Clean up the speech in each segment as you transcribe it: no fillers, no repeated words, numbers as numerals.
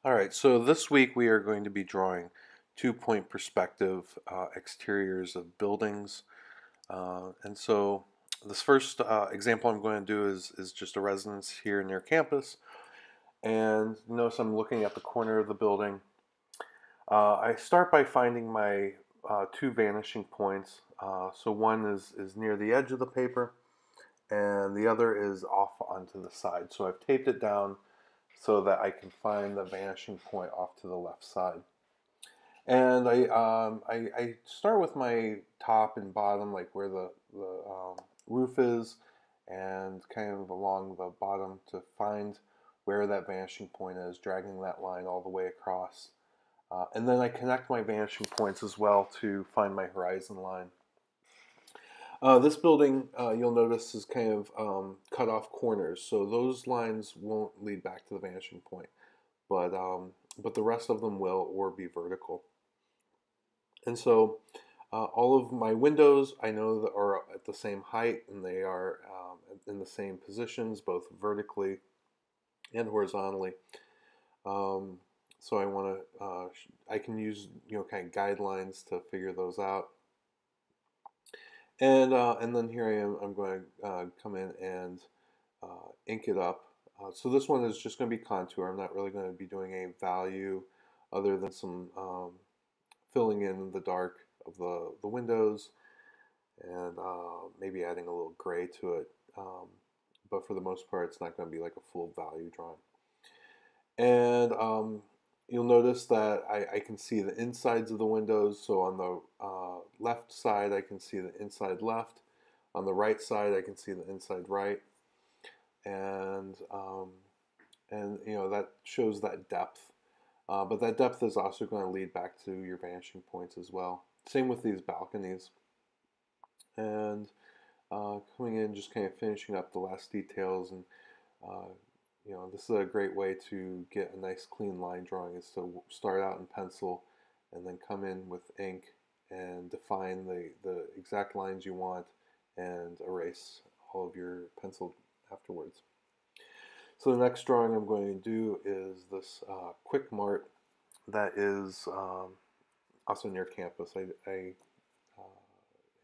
Alright, so this week we are going to be drawing two-point perspective exteriors of buildings. And so this first example I'm going to do is just a residence here near campus. And notice I'm looking at the corner of the building. I start by finding my two vanishing points. So one is near the edge of the paper and the other is off onto the side. So I've taped it down so that I can find the vanishing point off to the left side. And I start with my top and bottom, like where the roof is, and kind of along the bottom to find where that vanishing point is, dragging that line all the way across. And then I connect my vanishing points as well to find my horizon line. This building, you'll notice, is kind of cut off corners, so those lines won't lead back to the vanishing point, but the rest of them will, or be vertical. And so all of my windows I know that are at the same height, and they are in the same positions, both vertically and horizontally. So I want to, I can use kind of guidelines to figure those out. And then here I am. I'm going to come in and ink it up. So this one is just going to be contour. I'm not really going to be doing a value other than some filling in the dark of the windows and maybe adding a little gray to it. But for the most part, it's not going to be like a full value drawing. And you'll notice that I can see the insides of the windows. So on the left side, I can see the inside left. On the right side, I can see the inside right. And that shows that depth. But that depth is also going to lead back to your vanishing points as well. Same with these balconies. And coming in, just kind of finishing up the last details. And this is a great way to get a nice clean line drawing, is to start out in pencil and then come in with ink and define the exact lines you want and erase all of your pencil afterwards. So the next drawing I'm going to do is this quick Mart that is also near campus. I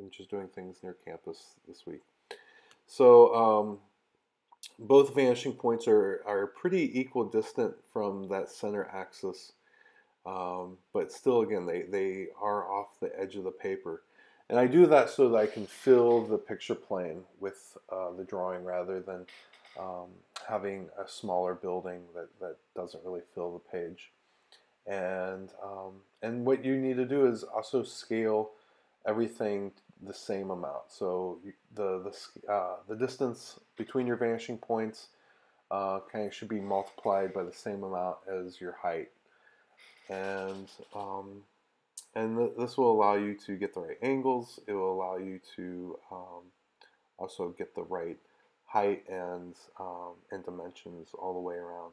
am just doing things near campus this week. So both vanishing points are pretty equidistant from that center axis, but still, again, they are off the edge of the paper. And I do that so that I can fill the picture plane with the drawing rather than having a smaller building that doesn't really fill the page. And what you need to do is also scale everything the same amount. So the distance between your vanishing points kind of should be multiplied by the same amount as your height. And this will allow you to get the right angles. It will allow you to also get the right height and dimensions all the way around.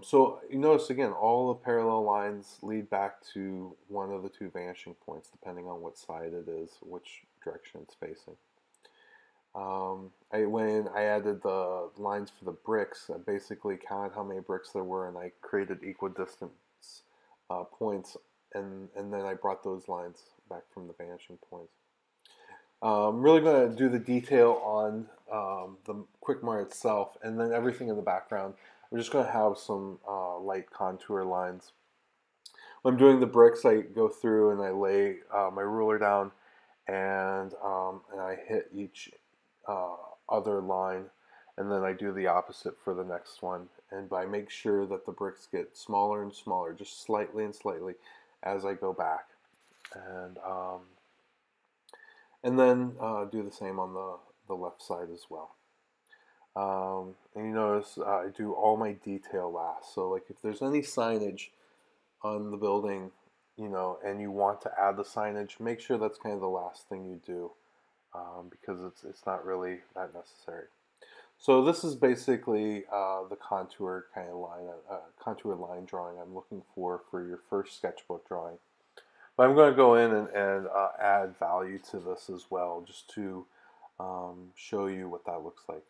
So you notice, again, all the parallel lines lead back to one of the two vanishing points, depending on what side it is, which direction it's facing. When I added the lines for the bricks, I basically counted how many bricks there were, and I created equidistant points, and then I brought those lines back from the vanishing points. I'm really going to do the detail on the quick Mart itself, and then everything in the background. I'm just going to have some light contour lines. When I'm doing the bricks, I go through and I lay my ruler down, and I hit each other line, and then I do the opposite for the next one. And I make sure that the bricks get smaller and smaller, just slightly and slightly, as I go back. And then do the same on the left side as well. And you notice I do all my detail last. So like if there's any signage on the building, and you want to add the signage, make sure that's kind of the last thing you do, because it's not really that necessary. So this is basically the contour kind of line, contour line drawing I'm looking for your first sketchbook drawing. But I'm going to go in and add value to this as well, just to show you what that looks like.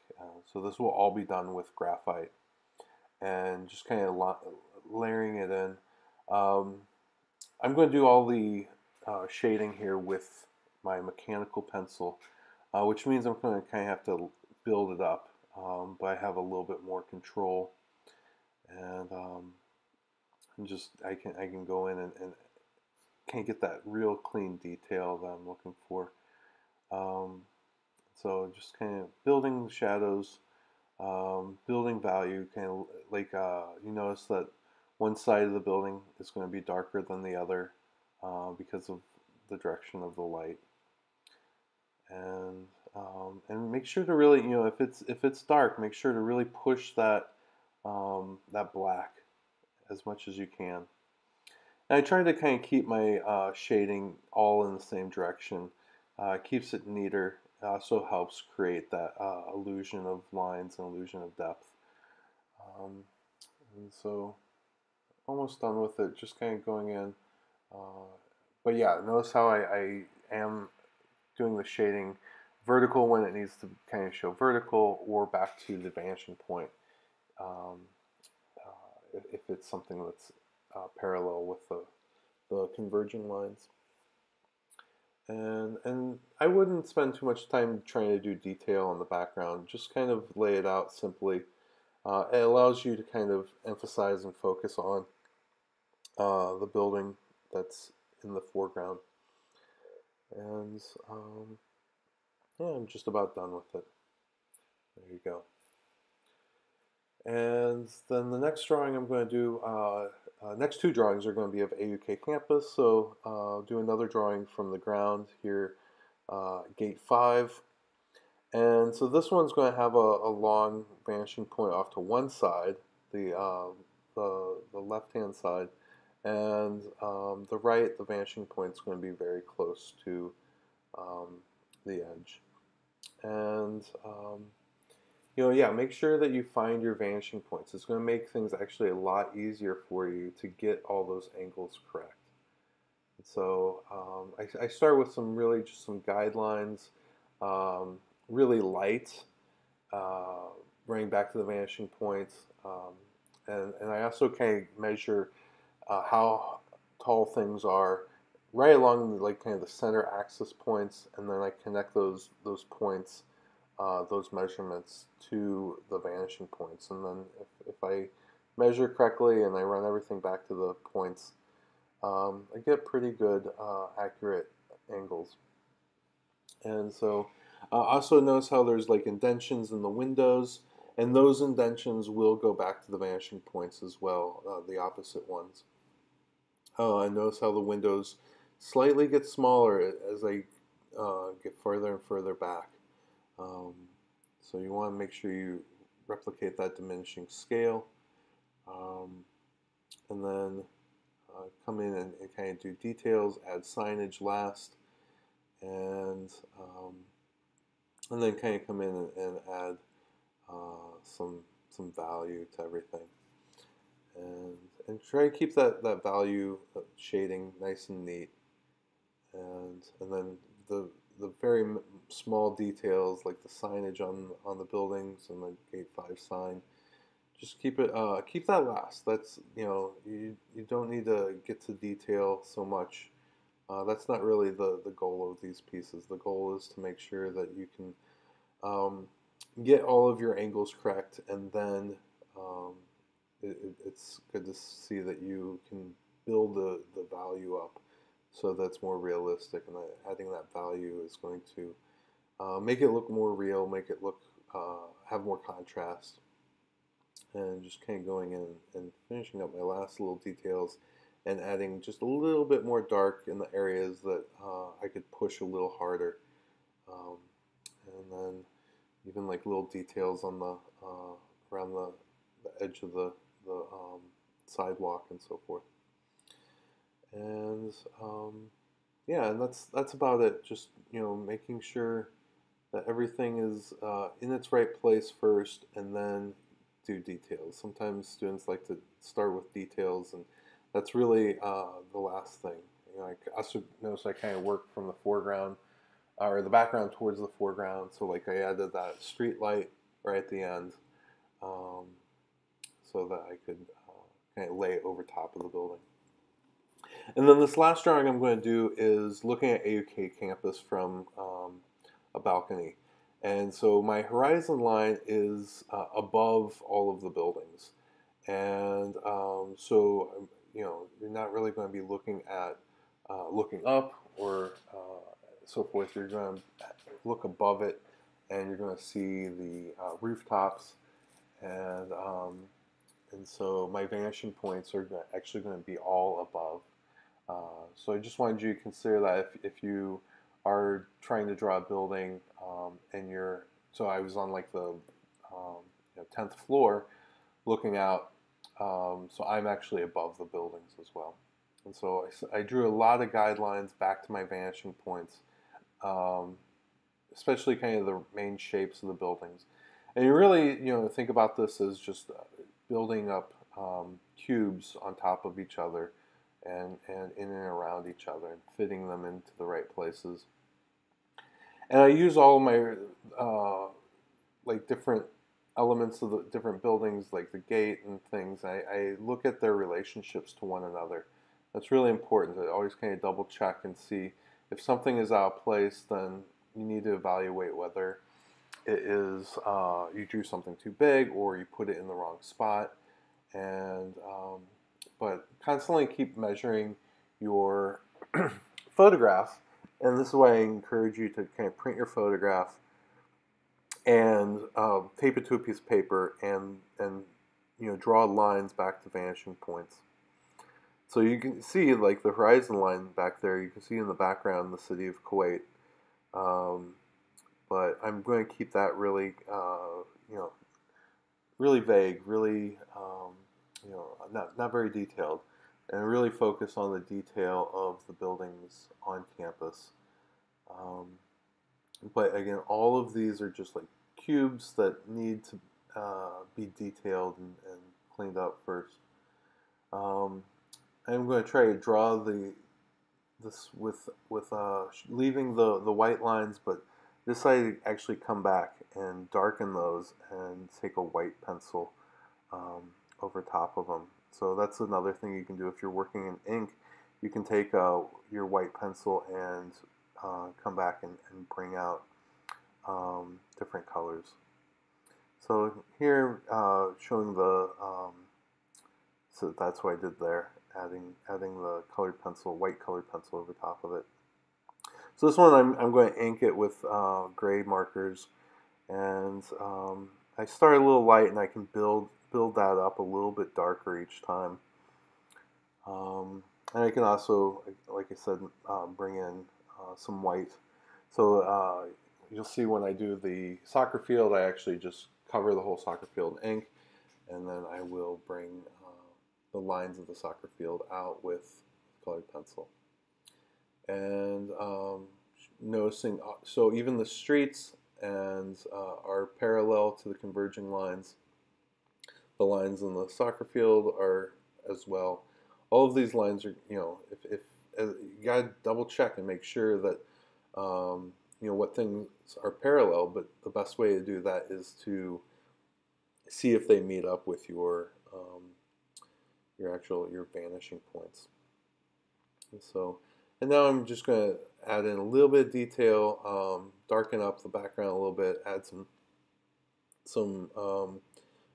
So this will all be done with graphite. and just kind of layering it in. Um, I'm going to do all the shading here with my mechanical pencil, which means I'm going to kind of have to build it up, but I have a little bit more control, and just I can go in and can get that real clean detail that I'm looking for. Um, so just kind of building the shadows, building value, kind of like you notice that one side of the building is going to be darker than the other because of the direction of the light. And make sure to really, you know, if it's dark, make sure to really push that that black as much as you can. And I try to kind of keep my shading all in the same direction. Keeps it neater. It also helps create that illusion of lines and illusion of depth. Um, and so almost done with it. Just kind of going in. Uh, but yeah, notice how I am doing the shading vertical when it needs to kind of show vertical, or back to the vanishing point um, if it's something that's parallel with the converging lines. And I wouldn't spend too much time trying to do detail on the background. Just kind of lay it out simply. It allows you to kind of emphasize and focus on the building that's in the foreground. And yeah, I'm just about done with it. There you go. And then the next drawing I'm going to do, next two drawings are going to be of AUK campus. So do another drawing from the ground here, gate 5. And so this one's going to have a long vanishing point off to one side, the left-hand side, and the right, the vanishing point is going to be very close to the edge. And you know, yeah, make sure that you find your vanishing points. It's going to make things actually a lot easier for you to get all those angles correct. And so I start with some really just some guidelines, really light, running back to the vanishing points. And I also kind of measure how tall things are right along the, like kind of the center axis points, and then I connect those points, those measurements to the vanishing points. And then if I measure correctly and I run everything back to the points, I get pretty good accurate angles. And so also notice how there's like indentions in the windows, and those indentions will go back to the vanishing points as well, the opposite ones. And notice how the windows slightly get smaller as I get further and further back. So you want to make sure you replicate that diminishing scale. And then come in and kind of do details, add signage last, and then kind of come in and add some value to everything, and try to keep that value shading nice and neat, and then the very small details like the signage on the buildings and the gate 5 sign. Just keep it keep that last. That's, you know, you don't need to get to detail so much. That's not really the goal of these pieces. The goal is to make sure that you can get all of your angles correct, and then it's good to see that you can build the value up so that's more realistic, and adding that value is going to make it look more real, make it look have more contrast. And just kind of going in and finishing up my last little details and adding just a little bit more dark in the areas that I could push a little harder, and then even like little details on the around the edge of the sidewalk and so forth. And yeah, and that's about it. Just, you know, making sure that everything is in its right place first, and then do details. Sometimes students like to start with details, and that's really the last thing. You know, I also notice I kind of work from the foreground or the background towards the foreground. So like I added that street light right at the end. so that I could kind of lay it over top of the building. And then this last drawing I'm going to do is looking at AUK campus from a balcony. And so my horizon line is above all of the buildings. And so, you know, you're not really going to be looking at looking up or so forth. You're going to look above it, and you're going to see the rooftops, and so my vanishing points are actually going to be all above. So I just wanted you to consider that if you are trying to draw a building and so I was on like the 10th floor looking out, so I'm actually above the buildings as well. And so I drew a lot of guidelines back to my vanishing points, especially kind of the main shapes of the buildings. And you really, think about this as just building up cubes on top of each other and in and around each other and fitting them into the right places. And I use all of my like different elements of the different buildings, like the gate and things. I look at their relationships to one another. That's really important to always kind of double check and see if something is out of place. Then you need to evaluate whether it is you drew something too big or you put it in the wrong spot. And but constantly keep measuring your photograph. And this is why I encourage you to kind of print your photograph and tape it to a piece of paper and draw lines back to vanishing points. So you can see like the horizon line back there. You can see in the background the city of Kuwait. But I'm going to keep that really, really vague, really, not very detailed, and really focus on the detail of the buildings on campus. But again, all of these are just like cubes that need to be detailed and cleaned up first. I'm going to try to draw this with leaving the white lines, but this I actually come back and darken those and take a white pencil over top of them. So that's another thing you can do if you're working in ink. You can take your white pencil and come back and bring out different colors. So here showing the so that's what I did there, adding the colored pencil, white colored pencil over top of it. So this one I'm going to ink it with gray markers, and I start a little light and I can build that up a little bit darker each time. And I can also, like I said, bring in some white. So you'll see when I do the soccer field, I actually just cover the whole soccer field in ink, and then I will bring the lines of the soccer field out with colored pencil. And noticing, so even the streets and are parallel to the converging lines. The lines in the soccer field are as well. All of these lines are, if you gotta double check and make sure that what things are parallel. But the best way to do that is to see if they meet up with your vanishing points. And now I'm just going to add in a little bit of detail, darken up the background a little bit, add some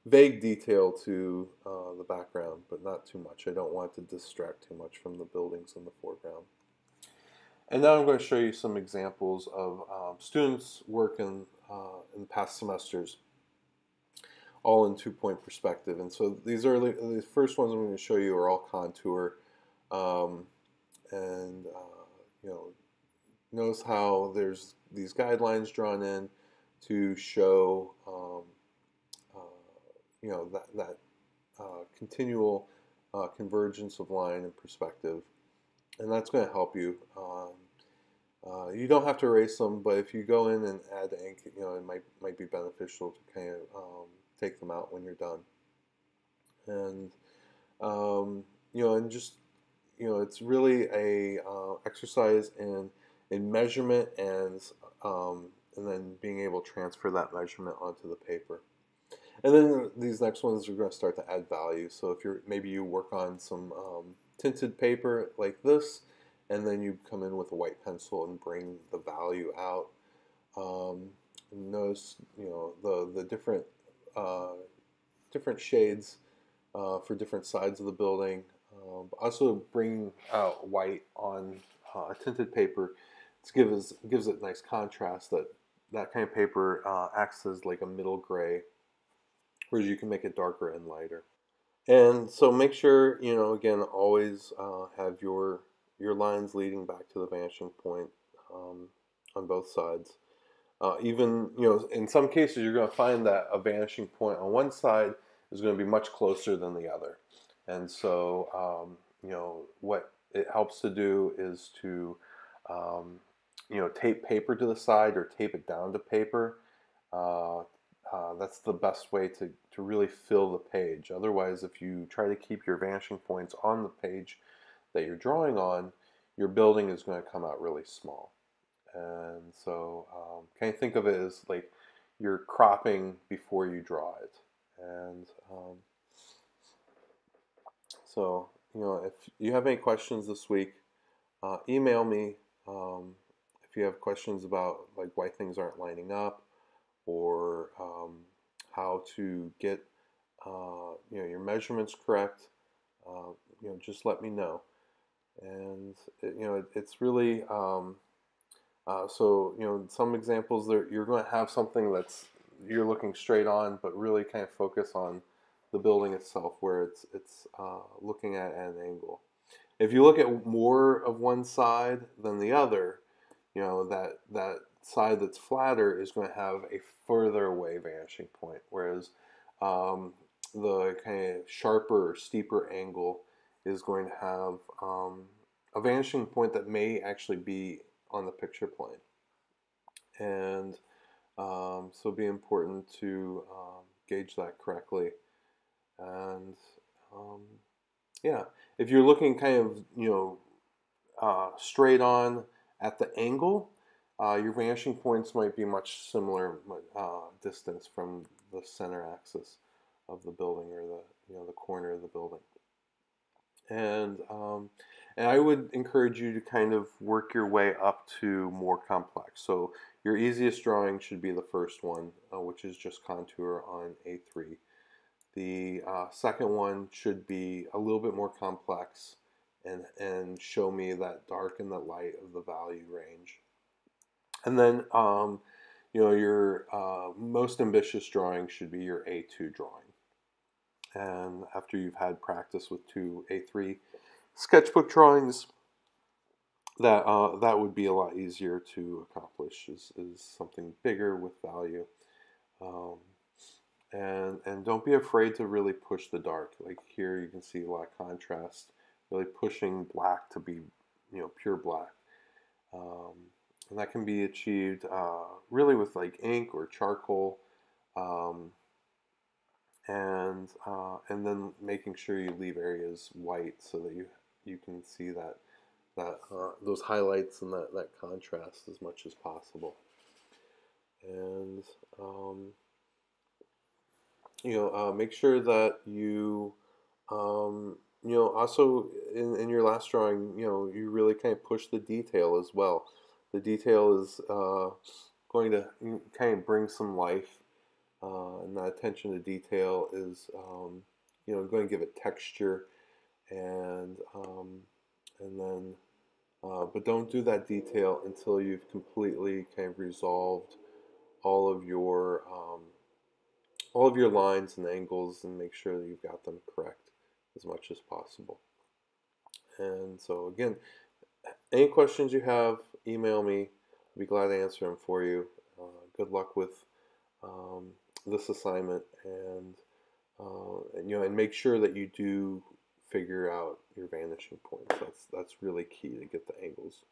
vague detail to the background, but not too much. I don't want to distract too much from the buildings in the foreground. And now I'm going to show you some examples of students' work in past semesters, all in two-point perspective. And so these first ones I'm going to show you are all contour. Notice how there's these guidelines drawn in to show that continual convergence of line and perspective, and that's going to help you. You don't have to erase them, but if you go in and add ink, it might be beneficial to kind of take them out when you're done. And it's really a exercise in measurement and then being able to transfer that measurement onto the paper. And then these next ones are going to start to add value. So if maybe you work on some tinted paper like this, and then you come in with a white pencil and bring the value out. Um, Notice, the different shades for different sides of the building. Also bringing out white on tinted paper gives it nice contrast. That kind of paper acts as like a middle gray, whereas you can make it darker and lighter. And so make sure, again, always have your lines leading back to the vanishing point um, on both sides. Even, in some cases, you're going to find that a vanishing point on one side is going to be much closer than the other. And so, what it helps to do is to, tape paper to the side or tape it down to paper. That's the best way to really fill the page. Otherwise, if you try to keep your vanishing points on the page that you're drawing on, your building is going to come out really small. And so kind of think of it as like you're cropping before you draw it. And so, if you have any questions this week, email me. If you have questions about like why things aren't lining up, or how to get your measurements correct, just let me know. And it's really so some examples there, you're going to have something that's you're looking straight on, but really kind of focus on the building itself, where it's looking at an angle. If you look at more of one side than the other, that side that's flatter is going to have a further away vanishing point, whereas the kind of sharper or steeper angle is going to have a vanishing point that may actually be on the picture plane. And so it'd be important to gauge that correctly. And yeah, if you're looking kind of straight on at the angle, your vanishing points might be much similar distance from the center axis of the building, or the corner of the building. And I would encourage you to kind of work your way up to more complex. So your easiest drawing should be the first one, which is just contour on A3. The second one should be a little bit more complex and show me that dark and the light of the value range. And then your most ambitious drawing should be your A2 drawing. And after you've had practice with 2 A3 sketchbook drawings, that would be a lot easier to accomplish, is something bigger with value. And don't be afraid to really push the dark. Like here you can see a lot of contrast, really pushing black to be pure black. And that can be achieved really with like ink or charcoal, and then making sure you leave areas white so that you can see that those highlights and that contrast as much as possible. And make sure that you also in your last drawing, you really kind of push the detail as well. The detail is going to kind of bring some life, and that attention to detail is going to give it texture, and then but don't do that detail until you've completely kind of resolved all of your lines and angles, and make sure that you've got them correct as much as possible. And so again, any questions you have, email me. I'll be glad to answer them for you. Good luck with this assignment, and and make sure that you do figure out your vanishing points. That's really key to get the angles.